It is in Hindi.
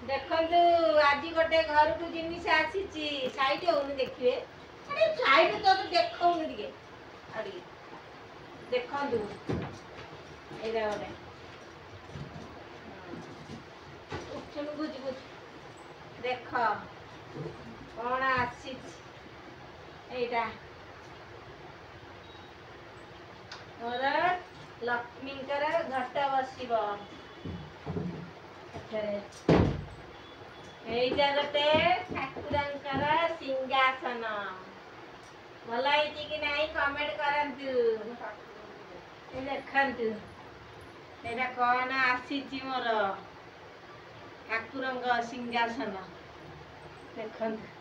देखंतु आज गोटे घर को जिनिस आसीची साइड होनी देखिए अरे साइड तो देखौनी दिके अरे देखंतु एरा गोटे उठुन बुझ बुझ देख कौन आसीची एटा मोर लक्ष्मीकर घट बसिब एइजा गोटे ठाकुरंकर सिंहासन भल होती कि नहीं कमेंट करंतु देखंतु एटा कौन आसीची मोर ठाकुरंक सिंहासन देखंतु